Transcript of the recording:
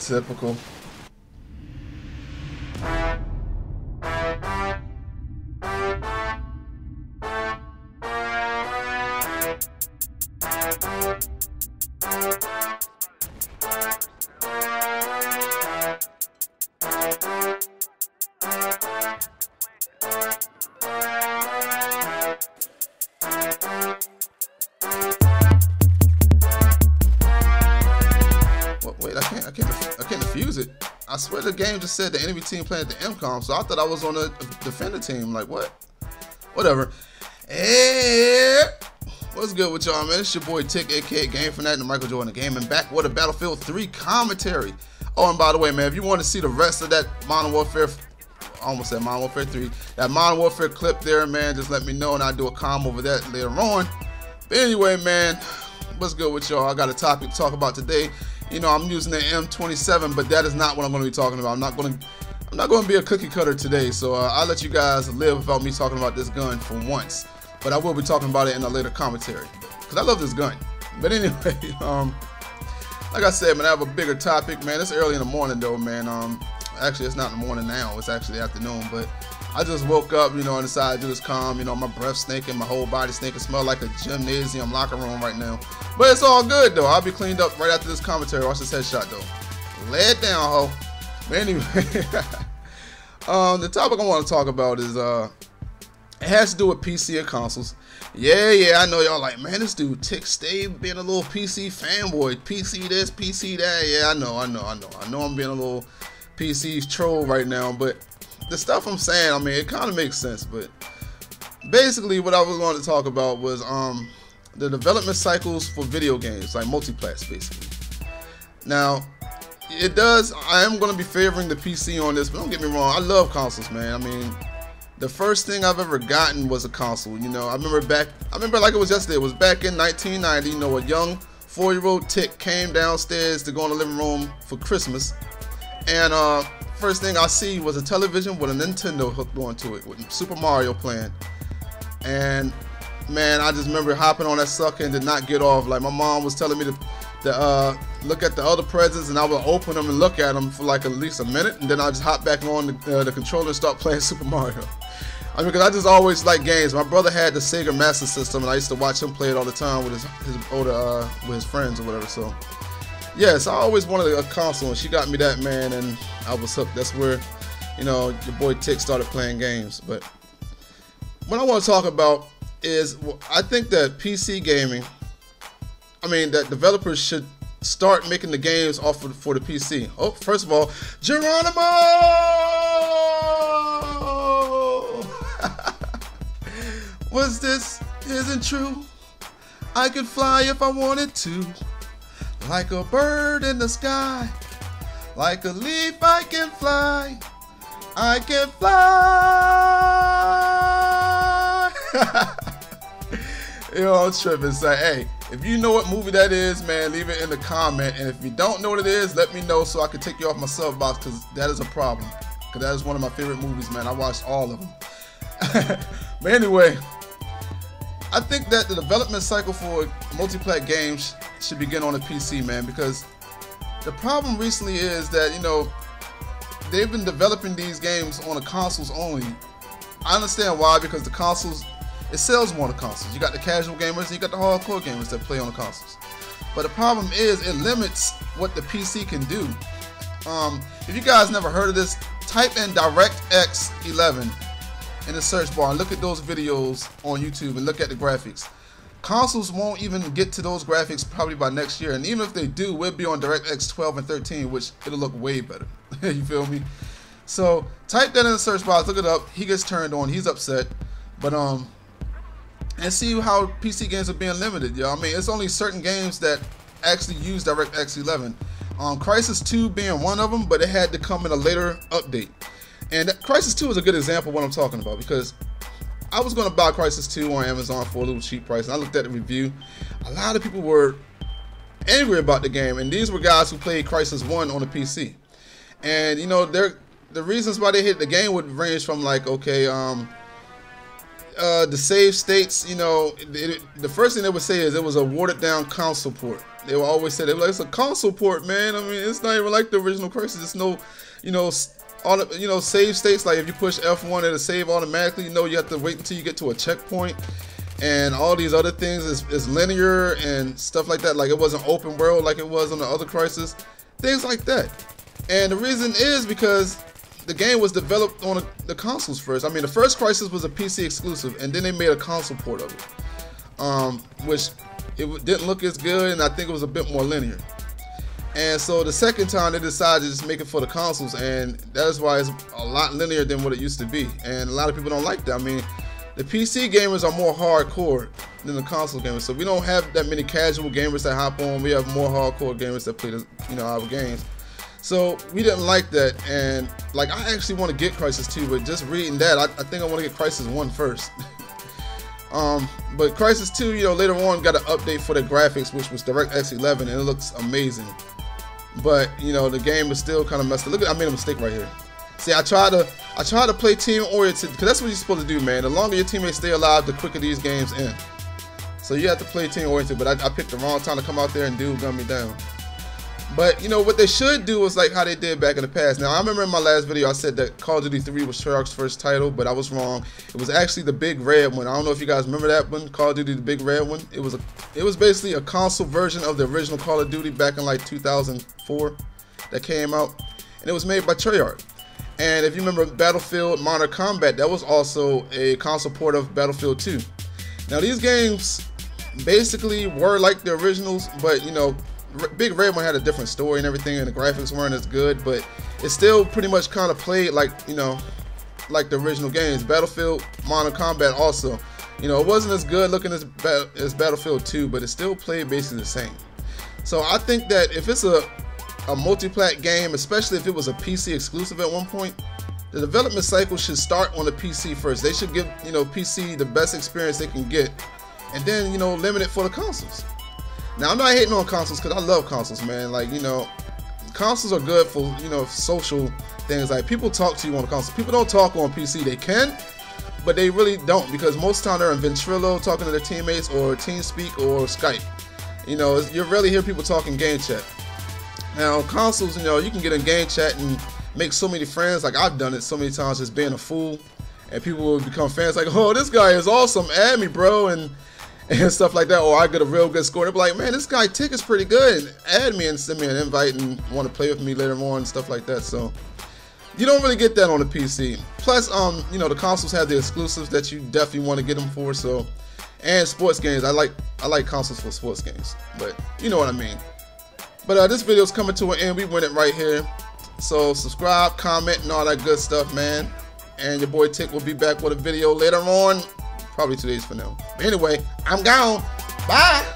Typical. Wait, I can't defuse it. I swear the game just said the enemy team playing at the MCOM, so I thought I was on the defender team. Like, what? Whatever. Hey, what's good with y'all, man? It's your boy Tick, aka Game Fanatic, and Michael Jordan, the game, and back with a Battlefield 3 commentary. Oh, and by the way, man, if you want to see the rest of that Modern Warfare, I almost said Modern Warfare 3, that Modern Warfare clip there, man, just let me know and I'll do a com over that later on. But anyway, man, what's good with y'all? I got a topic to talk about today. You know, I'm using the M27, but that is not what I'm going to be talking about. I'm not going to be a cookie cutter today, so I'll let you guys live without me talking about this gun for once. But I will be talking about it in a later commentary because I love this gun. But anyway, like I said, man, I have a bigger topic, man. It's early in the morning though, man. Actually, it's not in the morning now. It's actually afternoon, but I just woke up, you know, and decided to do this calm. You know, my breath stinking, my whole body stinking, smell like a gymnasium locker room right now. But it's all good though. I'll be cleaned up right after this commentary. Watch this headshot though. Lay it down, ho. But anyway, the topic I want to talk about is it has to do with PC and consoles. Yeah, I know y'all like, man, this dude Tick stay being a little PC fanboy. PC this, PC that. Yeah, I know I'm being a little PC troll right now, but the stuff I'm saying, I mean, it kind of makes sense. But basically, what I was going to talk about was the development cycles for video games, like Multiplats, basically. Now, I am going to be favoring the PC on this, but don't get me wrong, I love consoles, man. I mean, the first thing I've ever gotten was a console. You know, I remember like it was yesterday. It was back in 1990. You know, a young 4-year-old Tick came downstairs to go in the living room for Christmas, and first thing I see was a television with a Nintendo hooked onto it with Super Mario playing. And man, I just remember hopping on that sucker and did not get off. Like, my mom was telling me to look at the other presents, and I would open them and look at them for like at least a minute, and then I just hop back on the controller and start playing Super Mario. I mean, because I just always like games. My brother had the Sega Master System, and I used to watch him play it all the time with his friends or whatever. So yes, I always wanted a console, and she got me that, man, and I was hooked. That's where, you know, your boy Tick started playing games. But what I want to talk about is, I think that PC gaming, I mean, that developers should start making the games for the PC. Oh, first of all, Geronimo! What's this? Isn't true. I could fly if I wanted to. Like a bird in the sky, like a leaf I can fly, I can fly. You know, I'm tripping. Say, hey, if you know what movie that is, man, leave it in the comment. And if you don't know what it is, let me know so I can take you off my soapbox, because that is a problem. Because that is one of my favorite movies, man. I watched all of them. But anyway, I think that the development cycle for multiplat games should begin on the PC, man, because the problem recently is that, you know, they've been developing these games on the consoles only. I understand why, because the consoles, it sells more on the consoles. You got the casual gamers and you got the hardcore gamers that play on the consoles. But the problem is, it limits what the PC can do. If you guys never heard of this, type in DirectX 11 in the search bar and look at those videos on YouTube and look at the graphics. Consoles won't even get to those graphics probably by next year, and even if they do, we'll be on DirectX 12 and 13, which it'll look way better. You feel me? So type that in the search box, look it up. He gets turned on, he's upset, but and see how PC games are being limited, yo. I mean, it's only certain games that actually use DirectX 11. Crisis 2 being one of them, but it had to come in a later update. And Crisis 2 is a good example of what I'm talking about, because I was going to buy Crisis 2 on Amazon for a little cheap price, and I looked at the review. A lot of people were angry about the game, and these were guys who played Crisis 1 on the PC. And, you know, the reasons why they hit the game would range from, like, okay, the save states, you know, the first thing they would say is it was a watered down console port. They will always say, like, it's a console port, man. I mean, it's not even like the original Crisis. It's no, you know, save states. Like if you push F1, it'll save automatically. You know, you have to wait until you get to a checkpoint, and all these other things is linear and stuff like that. Like it wasn't open world like it was on the other Crisis, things like that. And the reason is because the game was developed on the consoles first. I mean, the first Crisis was a PC exclusive, and then they made a console port of it, which it didn't look as good, and I think it was a bit more linear. And so the second time they decided to just make it for the consoles, and that is why it's a lot linear than what it used to be. And a lot of people don't like that. I mean, the PC gamers are more hardcore than the console gamers, so we don't have that many casual gamers that hop on. We have more hardcore gamers that play our games. So we didn't like that, and like I actually want to get Crisis 2, but just reading that, I think I want to get Crisis 1 first. But Crisis 2, you know, later on got an update for the graphics, which was DirectX 11, and it looks amazing. But you know, the game is still kind of messed up. Look, I made a mistake right here. See, I try to play team oriented, because that's what you're supposed to do, man. The longer your teammates stay alive, the quicker these games end. So you have to play team oriented, but I picked the wrong time to come out there and dude gun me down. But you know what they should do is like how they did back in the past. Now I remember in my last video I said that Call of Duty 3 was Treyarch's first title, but I was wrong. It was actually the Big Red one. I don't know if you guys remember that one, Call of Duty the Big Red one. It was basically a console version of the original Call of Duty back in like 2004 that came out, and it was made by Treyarch. And if you remember Battlefield Modern Combat, that was also a console port of Battlefield 2. Now these games basically were like the originals, but you know, Big Red one had a different story and everything, and the graphics weren't as good, but it still pretty much kind of played like, you know, like the original games. Battlefield Modern Combat also, you know, it wasn't as good looking as Battlefield 2, but it still played basically the same. So I think that if it's a multi-plat game, especially if it was a PC exclusive at one point, the development cycle should start on the PC first. They should give, you know, PC the best experience they can get, and then, you know, limit it for the consoles. Now, I'm not hating on consoles because I love consoles, man. Like, you know, consoles are good for, you know, social things. Like, people talk to you on the console. People don't talk on PC. They can, but they really don't, because most of the time they're in Ventrilo talking to their teammates, or TeamSpeak or Skype. You know, you rarely hear people talking game chat. Now, consoles, you know, you can get in game chat and make so many friends. Like, I've done it so many times, just being a fool, and people will become fans. Like, oh, this guy is awesome. Add me, bro, and stuff like that. Or I get a real good score. They'll be like, man, this guy Tick is pretty good. Add me and send me an invite and want to play with me later on and stuff like that. So you don't really get that on the PC. Plus, you know, the consoles have the exclusives that you definitely want to get them for. So, and sports games. I like consoles for sports games, but you know what I mean. But this video is coming to an end. We went it right here. So subscribe, comment, and all that good stuff, man. And your boy Tick will be back with a video later on. Probably 2 days from now. But anyway, I'm gone. Bye.